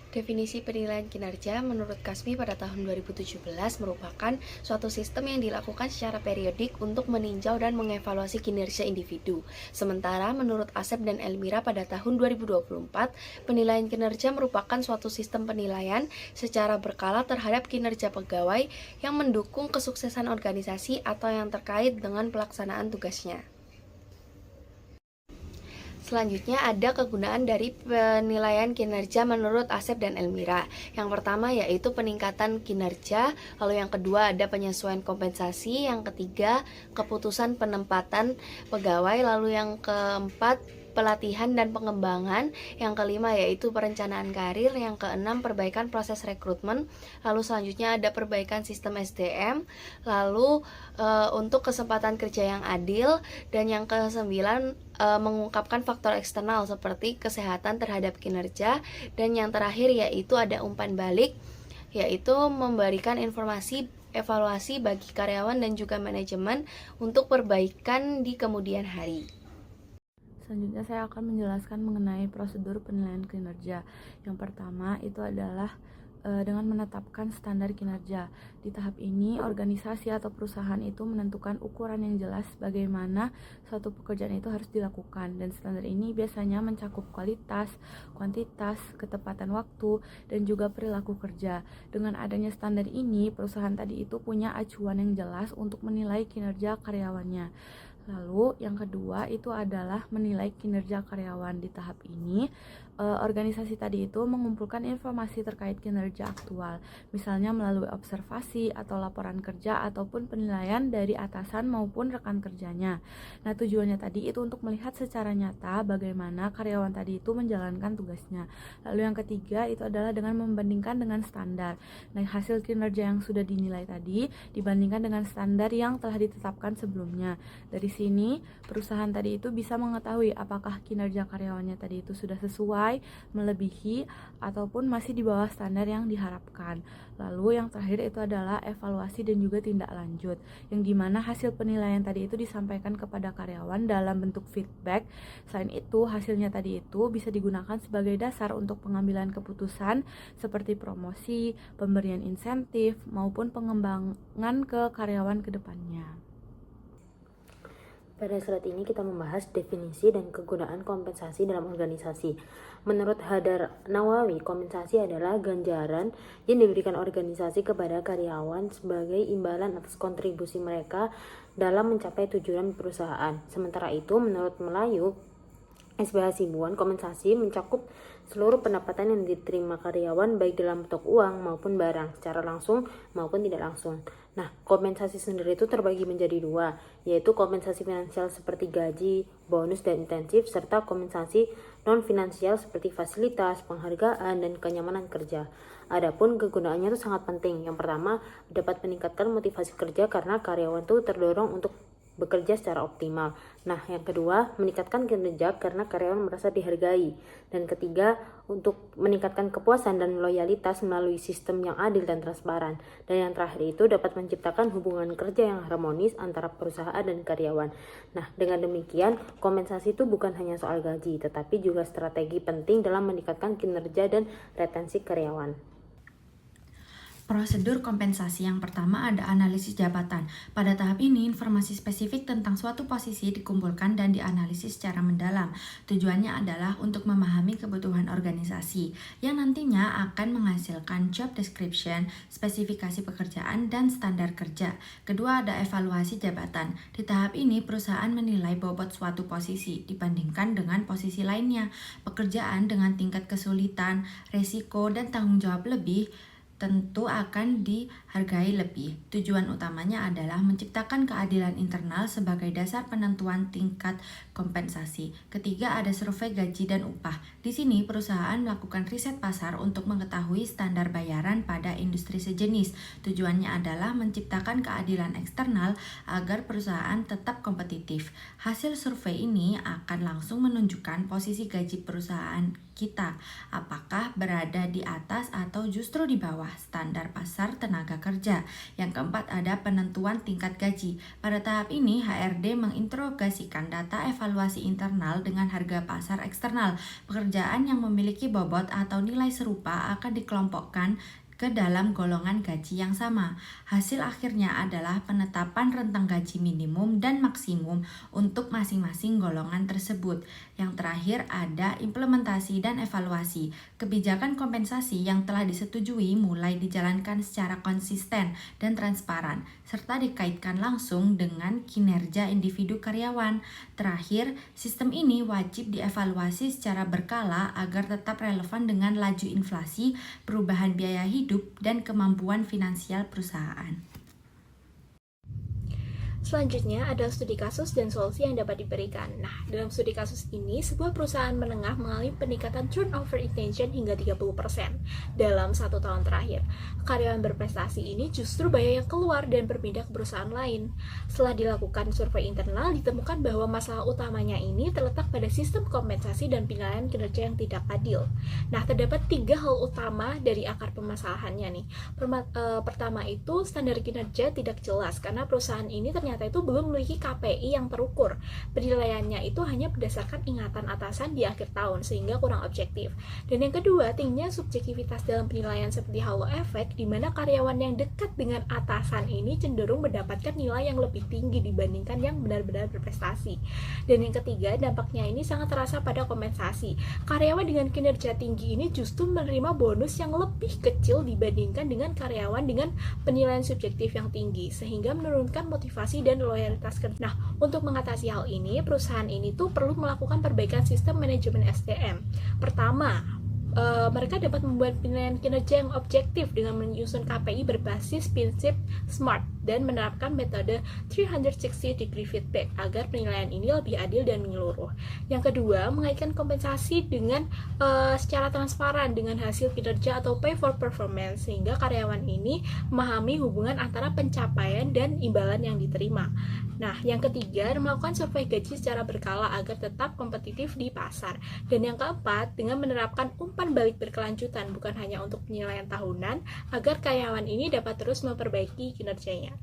Definisi penilaian kinerja menurut Kasmi pada tahun 2017 merupakan suatu sistem yang dilakukan secara periodik untuk meninjau dan mengevaluasi kinerja individu. Sementara menurut Asep dan Elmira pada tahun 2024, penilaian kinerja merupakan suatu sistem penilaian secara berkala terhadap kinerja pegawai yang mendukung kesuksesan organisasi atau yang terkait dengan pelaksanaan tugasnya. Selanjutnya ada kegunaan dari penilaian kinerja menurut Asep dan Elmira. Yang pertama yaitu peningkatan kinerja, lalu yang kedua ada penyesuaian kompensasi, yang ketiga keputusan penempatan pegawai, lalu yang keempat pelatihan dan pengembangan, yang kelima yaitu perencanaan karir, yang keenam perbaikan proses rekrutmen, lalu selanjutnya ada perbaikan sistem SDM, lalu untuk kesempatan kerja yang adil, dan yang kesembilan mengungkapkan faktor eksternal seperti kesehatan terhadap kinerja, dan yang terakhir yaitu ada umpan balik, yaitu memberikan informasi evaluasi bagi karyawan dan juga manajemen untuk perbaikan di kemudian hari. Selanjutnya saya akan menjelaskan mengenai prosedur penilaian kinerja. Yang pertama itu adalah dengan menetapkan standar kinerja. Di tahap ini, organisasi atau perusahaan itu menentukan ukuran yang jelas bagaimana suatu pekerjaan itu harus dilakukan, dan standar ini biasanya mencakup kualitas, kuantitas, ketepatan waktu, dan juga perilaku kerja. Dengan adanya standar ini, perusahaan tadi itu punya acuan yang jelas untuk menilai kinerja karyawannya. Lalu yang kedua itu adalah menilai kinerja karyawan. Di tahap ini, organisasi tadi itu mengumpulkan informasi terkait kinerja aktual, misalnya melalui observasi atau laporan kerja ataupun penilaian dari atasan maupun rekan kerjanya. Nah, tujuannya tadi itu untuk melihat secara nyata bagaimana karyawan tadi itu menjalankan tugasnya. Lalu yang ketiga itu adalah dengan membandingkan dengan standar. Nah, hasil kinerja yang sudah dinilai tadi dibandingkan dengan standar yang telah ditetapkan sebelumnya. Dari sini, perusahaan tadi itu bisa mengetahui apakah kinerja karyawannya tadi itu sudah sesuai, melebihi, ataupun masih di bawah standar yang diharapkan. Lalu yang terakhir itu adalah evaluasi dan juga tindak lanjut, yang dimana hasil penilaian tadi itu disampaikan kepada karyawan dalam bentuk feedback. Selain itu, hasilnya tadi itu bisa digunakan sebagai dasar untuk pengambilan keputusan seperti promosi, pemberian insentif, maupun pengembangan ke karyawan ke depannya. Pada slide ini kita membahas definisi dan kegunaan kompensasi dalam organisasi. Menurut Hadar Nawawi, kompensasi adalah ganjaran yang diberikan organisasi kepada karyawan sebagai imbalan atas kontribusi mereka dalam mencapai tujuan perusahaan. Sementara itu, menurut Melayu, SBH Hasibuan, kompensasi mencakup seluruh pendapatan yang diterima karyawan baik dalam bentuk uang maupun barang, secara langsung maupun tidak langsung. Nah, kompensasi sendiri itu terbagi menjadi dua, yaitu kompensasi finansial seperti gaji, bonus, dan intensif, serta kompensasi non-finansial seperti fasilitas, penghargaan, dan kenyamanan kerja. Adapun kegunaannya itu sangat penting. Yang pertama, dapat meningkatkan motivasi kerja karena karyawan itu terdorong untuk bekerja secara optimal. Nah, yang kedua, meningkatkan kinerja karena karyawan merasa dihargai. Dan ketiga, untuk meningkatkan kepuasan dan loyalitas melalui sistem yang adil dan transparan. Dan yang terakhir itu dapat menciptakan hubungan kerja yang harmonis antara perusahaan dan karyawan. Nah, dengan demikian, kompensasi itu bukan hanya soal gaji, tetapi juga strategi penting dalam meningkatkan kinerja dan retensi karyawan. Prosedur kompensasi yang pertama ada analisis jabatan. Pada tahap ini, informasi spesifik tentang suatu posisi dikumpulkan dan dianalisis secara mendalam. Tujuannya adalah untuk memahami kebutuhan organisasi, yang nantinya akan menghasilkan job description, spesifikasi pekerjaan, dan standar kerja. Kedua ada evaluasi jabatan. Di tahap ini, perusahaan menilai bobot suatu posisi dibandingkan dengan posisi lainnya. Pekerjaan dengan tingkat kesulitan, resiko, dan tanggung jawab lebih tentu akan dihargai lebih. Tujuan utamanya adalah menciptakan keadilan internal sebagai dasar penentuan tingkat kompensasi. Ketiga, ada survei gaji dan upah. Di sini perusahaan melakukan riset pasar untuk mengetahui standar bayaran pada industri sejenis. Tujuannya adalah menciptakan keadilan eksternal agar perusahaan tetap kompetitif. Hasil survei ini akan langsung menunjukkan posisi gaji perusahaan kita, apakah berada di atas atau justru di bawah standar pasar tenaga kerja. Yang keempat ada penentuan tingkat gaji. Pada tahap ini, HRD menginterogasikan data evaluasi internal dengan harga pasar eksternal. Pekerjaan yang memiliki bobot atau nilai serupa akan dikelompokkan ke dalam golongan gaji yang sama. Hasil akhirnya adalah penetapan rentang gaji minimum dan maksimum untuk masing-masing golongan tersebut. Yang terakhir ada implementasi dan evaluasi. Kebijakan kompensasi yang telah disetujui mulai dijalankan secara konsisten dan transparan, serta dikaitkan langsung dengan kinerja individu karyawan. Terakhir, sistem ini wajib dievaluasi secara berkala agar tetap relevan dengan laju inflasi, perubahan biaya hidup, dan kemampuan finansial perusahaan. Selanjutnya ada studi kasus dan solusi yang dapat diberikan. Nah, dalam studi kasus ini, sebuah perusahaan menengah mengalami peningkatan turnover intention hingga 30% dalam 1 tahun terakhir. Karyawan berprestasi ini justru banyak yang keluar dan berpindah ke perusahaan lain. Setelah dilakukan survei internal, ditemukan bahwa masalah utamanya ini terletak pada sistem kompensasi dan penilaian kinerja yang tidak adil. Nah, terdapat 3 hal utama dari akar permasalahannya nih. Pertama itu, standar kinerja tidak jelas karena perusahaan ini ternyata itu belum memiliki KPI yang terukur. Penilaiannya itu hanya berdasarkan ingatan atasan di akhir tahun sehingga kurang objektif. Dan yang kedua, tingginya subjektivitas dalam penilaian seperti halo efek, di mana karyawan yang dekat dengan atasan ini cenderung mendapatkan nilai yang lebih tinggi dibandingkan yang benar-benar berprestasi. Dan yang ketiga, dampaknya ini sangat terasa pada kompensasi. Karyawan dengan kinerja tinggi ini justru menerima bonus yang lebih kecil dibandingkan dengan karyawan dengan penilaian subjektif yang tinggi, sehingga menurunkan motivasi dan loyalitas kerja. Nah, untuk mengatasi hal ini, perusahaan ini tuh perlu melakukan perbaikan sistem manajemen SDM. Pertama, mereka dapat membuat penilaian kinerja yang objektif dengan menyusun KPI berbasis prinsip SMART dan menerapkan metode 360 degree feedback agar penilaian ini lebih adil dan menyeluruh. Yang kedua, mengaitkan kompensasi dengan secara transparan dengan hasil kinerja atau pay for performance sehingga karyawan ini memahami hubungan antara pencapaian dan imbalan yang diterima. Nah, yang ketiga, melakukan survei gaji secara berkala agar tetap kompetitif di pasar. Dan yang keempat, dengan menerapkan umpan balik berkelanjutan bukan hanya untuk penilaian tahunan agar karyawan ini dapat terus memperbaiki kinerjanya.